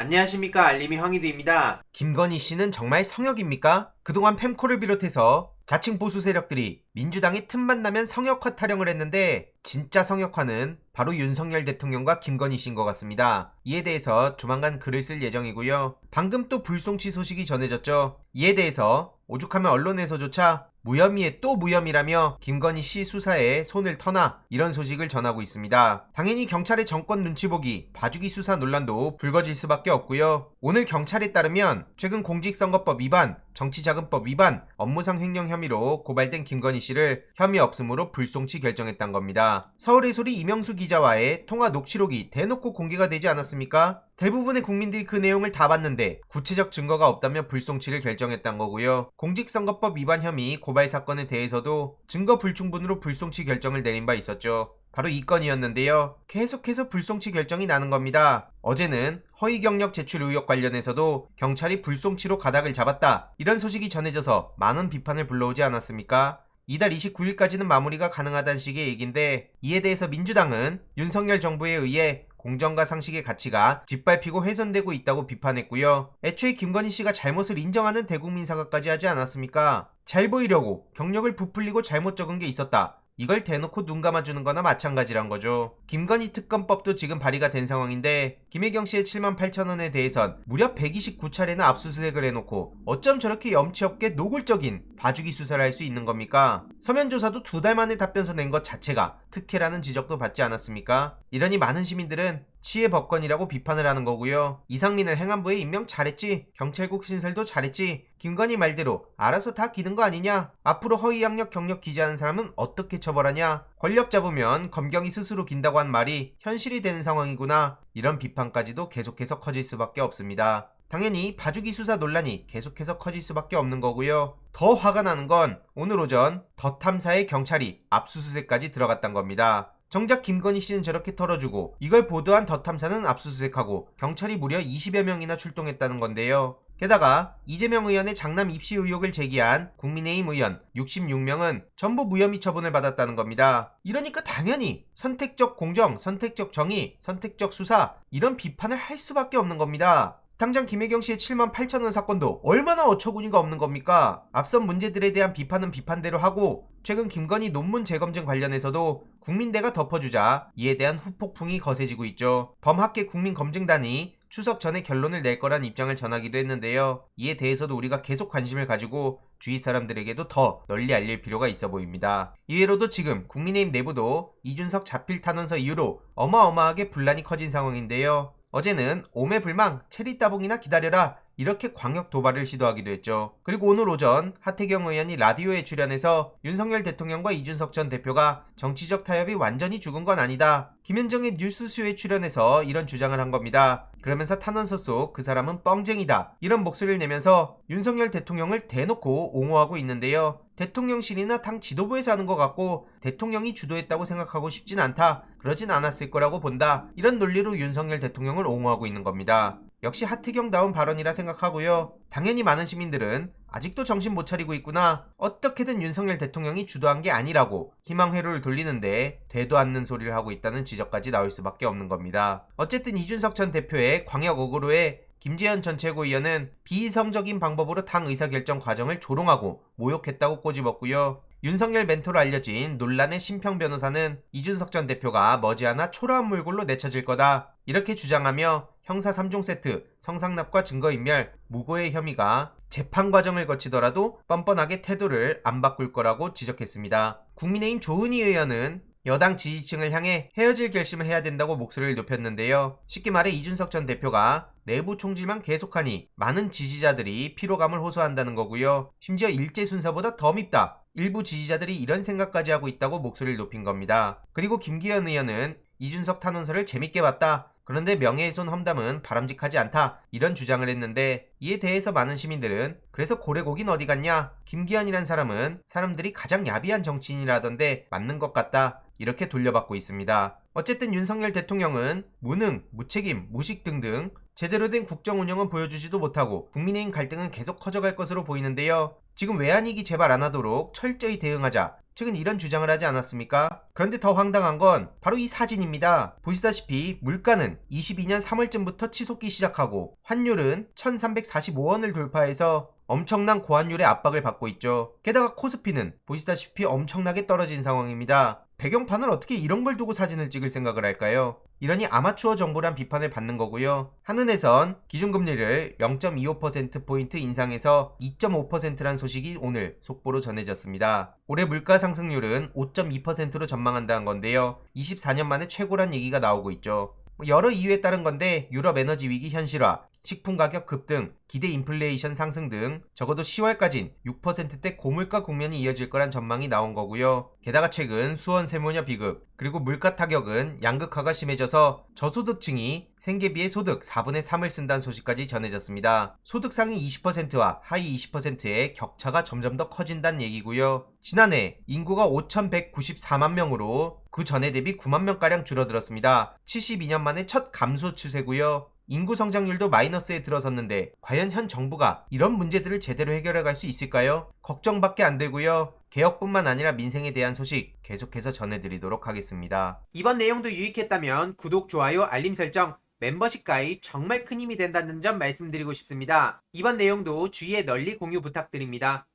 안녕하십니까, 알림이 황희두입니다. 김건희 씨는 정말 성역입니까? 그동안 펜코를 비롯해서 자칭 보수 세력들이 민주당이 틈만 나면 성역화 타령을 했는데 진짜 성역화는 바로 윤석열 대통령과 김건희 씨인 것 같습니다. 이에 대해서 조만간 글을 쓸 예정이고요. 방금 또 불송치 소식이 전해졌죠. 이에 대해서 오죽하면 언론에서조차 무혐의에 또 무혐의라며 김건희 씨 수사에 손을 터나 이런 소식을 전하고 있습니다. 당연히 경찰의 정권 눈치 보기, 봐주기 수사 논란도 불거질 수밖에 없고요. 오늘 경찰에 따르면 최근 공직선거법 위반, 정치자금법 위반, 업무상 횡령 혐의로 고발된 김건희 씨를 혐의 없음으로 불송치 결정했단 겁니다. 서울의 소리 이명수 기자와의 통화 녹취록이 대놓고 공개가 되지 않았습니까? 대부분의 국민들이 그 내용을 다 봤는데 구체적 증거가 없다며 불송치를 결정했단 거고요. 공직선거법 위반 혐의 고발 사건에 대해서도 증거 불충분으로 불송치 결정을 내린 바 있었죠. 바로 이 건이었는데요. 계속해서 불송치 결정이 나는 겁니다. 어제는 허위 경력 제출 의혹 관련해서도 경찰이 불송치로 가닥을 잡았다, 이런 소식이 전해져서 많은 비판을 불러오지 않았습니까? 이달 29일까지는 마무리가 가능하다는 식의 얘기인데, 이에 대해서 민주당은 윤석열 정부에 의해 공정과 상식의 가치가 짓밟히고 훼손되고 있다고 비판했고요. 애초에 김건희 씨가 잘못을 인정하는 대국민 사과까지 하지 않았습니까? 잘 보이려고 경력을 부풀리고 잘못 적은 게 있었다, 이걸 대놓고 눈 감아주는 거나 마찬가지란 거죠. 김건희 특검법도 지금 발의가 된 상황인데 김혜경 씨의 7만 8천 원에 대해선 무려 129차례나 압수수색을 해놓고 어쩜 저렇게 염치 없게 노골적인 봐주기 수사를 할 수 있는 겁니까? 서면 조사도 2달 만에 답변서 낸 것 자체가 특혜라는 지적도 받지 않았습니까? 이러니 많은 시민들은 치해 법권이라고 비판을 하는 거고요. 이상민을 행안부에 임명 잘했지, 경찰국 신설도 잘했지, 김건희 말대로 알아서 다 기는 거 아니냐, 앞으로 허위 학력 경력 기재하는 사람은 어떻게 처벌하냐, 권력 잡으면 검경이 스스로 긴다고 한 말이 현실이 되는 상황이구나, 이런 비판까지도 계속해서 커질 수밖에 없습니다. 당연히 봐주기 수사 논란이 계속해서 커질 수밖에 없는 거고요. 더 화가 나는 건 오늘 오전 더 탐사에 경찰이 압수수색까지 들어갔단 겁니다. 정작 김건희 씨는 저렇게 털어주고 이걸 보도한 더 탐사는 압수수색하고 경찰이 무려 20여 명이나 출동했다는 건데요. 게다가 이재명 의원의 장남 입시 의혹을 제기한 국민의힘 의원 66명은 전부 무혐의 처분을 받았다는 겁니다. 이러니까 당연히 선택적 공정, 선택적 정의, 선택적 수사, 이런 비판을 할 수밖에 없는 겁니다. 당장 김혜경 씨의 7만 8천 원 사건도 얼마나 어처구니가 없는 겁니까? 앞선 문제들에 대한 비판은 비판대로 하고 최근 김건희 논문 재검증 관련해서도 국민대가 덮어주자 이에 대한 후폭풍이 거세지고 있죠. 범학계 국민검증단이 추석 전에 결론을 낼 거란 입장을 전하기도 했는데요. 이에 대해서도 우리가 계속 관심을 가지고 주위 사람들에게도 더 널리 알릴 필요가 있어 보입니다. 이외로도 지금 국민의힘 내부도 이준석 자필 탄원서 이후로 어마어마하게 분란이 커진 상황인데요. 어제는 오매불망 체리 따봉이나 기다려라, 이렇게 광역 도발을 시도하기도 했죠. 그리고 오늘 오전 하태경 의원이 라디오에 출연해서 윤석열 대통령과 이준석 전 대표가 정치적 타협이 완전히 죽은 건 아니다, 김현정의 뉴스쇼에 출연해서 이런 주장을 한 겁니다. 그러면서 탄원서 속 그 사람은 뻥쟁이다, 이런 목소리를 내면서 윤석열 대통령을 대놓고 옹호하고 있는데요. 대통령실이나 당 지도부에서 하는 것 같고 대통령이 주도했다고 생각하고 싶진 않다, 그러진 않았을 거라고 본다, 이런 논리로 윤석열 대통령을 옹호하고 있는 겁니다. 역시 하태경다운 발언이라 생각하고요. 당연히 많은 시민들은 아직도 정신 못 차리고 있구나, 어떻게든 윤석열 대통령이 주도한 게 아니라고 희망 회로를 돌리는데 되도 않는 소리를 하고 있다는 지적까지 나올 수밖에 없는 겁니다. 어쨌든 이준석 전 대표의 광역 어그로에 김재현 전 최고위원은 비이성적인 방법으로 당 의사결정 과정을 조롱하고 모욕했다고 꼬집었고요. 윤석열 멘토로 알려진 논란의 심평 변호사는 이준석 전 대표가 머지않아 초라한 몰골로 내쳐질 거다, 이렇게 주장하며 형사 3종 세트, 성상납과 증거인멸, 무고의 혐의가 재판 과정을 거치더라도 뻔뻔하게 태도를 안 바꿀 거라고 지적했습니다. 국민의힘 조은희 의원은 여당 지지층을 향해 헤어질 결심을 해야 된다고 목소리를 높였는데요. 쉽게 말해 이준석 전 대표가 내부 총질만 계속하니 많은 지지자들이 피로감을 호소한다는 거고요. 심지어 일제 순서보다 더 밉다, 일부 지지자들이 이런 생각까지 하고 있다고 목소리를 높인 겁니다. 그리고 김기현 의원은 이준석 탄원서를 재밌게 봤다, 그런데 명예훼손 험담은 바람직하지 않다, 이런 주장을 했는데 이에 대해서 많은 시민들은 그래서 고래고긴 어디 갔냐, 김기현이란 사람은 사람들이 가장 야비한 정치인이라던데 맞는 것 같다, 이렇게 돌려받고 있습니다. 어쨌든 윤석열 대통령은 무능, 무책임, 무식 등등 제대로 된 국정 운영은 보여주지도 못하고 국민의힘 갈등은 계속 커져갈 것으로 보이는데요. 지금 외환위기 재발 안 하도록 철저히 대응하자, 최근 이런 주장을 하지 않았습니까? 그런데 더 황당한 건 바로 이 사진입니다. 보시다시피 물가는 22년 3월쯤부터 치솟기 시작하고 환율은 1345원을 돌파해서 엄청난 고환율의 압박을 받고 있죠. 게다가 코스피는 보시다시피 엄청나게 떨어진 상황입니다. 배경판을 어떻게 이런 걸 두고 사진을 찍을 생각을 할까요? 이러니 아마추어 정보란 비판을 받는 거고요. 한은에선 기준금리를 0.25%포인트 인상해서 2.5%란 소식이 오늘 속보로 전해졌습니다. 올해 물가 상승률은 5.2%로 전망한다는 건데요. 24년 만에 최고란 얘기가 나오고 있죠. 여러 이유에 따른 건데 유럽 에너지 위기 현실화, 식품 가격 급등, 기대 인플레이션 상승 등 적어도 10월까진 6%대 고물가 국면이 이어질 거란 전망이 나온 거고요. 게다가 최근 수원 세무녀 비급, 그리고 물가 타격은 양극화가 심해져서 저소득층이 생계비의 소득 4분의 3을 쓴다는 소식까지 전해졌습니다. 소득 상위 20%와 하위 20%의 격차가 점점 더 커진다는 얘기고요. 지난해 인구가 5,194만 명으로 그 전에 대비 9만 명가량 줄어들었습니다. 72년 만에 첫 감소 추세고요. 인구 성장률도 마이너스에 들어섰는데 과연 현 정부가 이런 문제들을 제대로 해결해 갈 수 있을까요? 걱정밖에 안 되고요. 개혁뿐만 아니라 민생에 대한 소식 계속해서 전해드리도록 하겠습니다. 이번 내용도 유익했다면 구독, 좋아요, 알림 설정, 멤버십 가입 정말 큰 힘이 된다는 점 말씀드리고 싶습니다. 이번 내용도 주위에 널리 공유 부탁드립니다.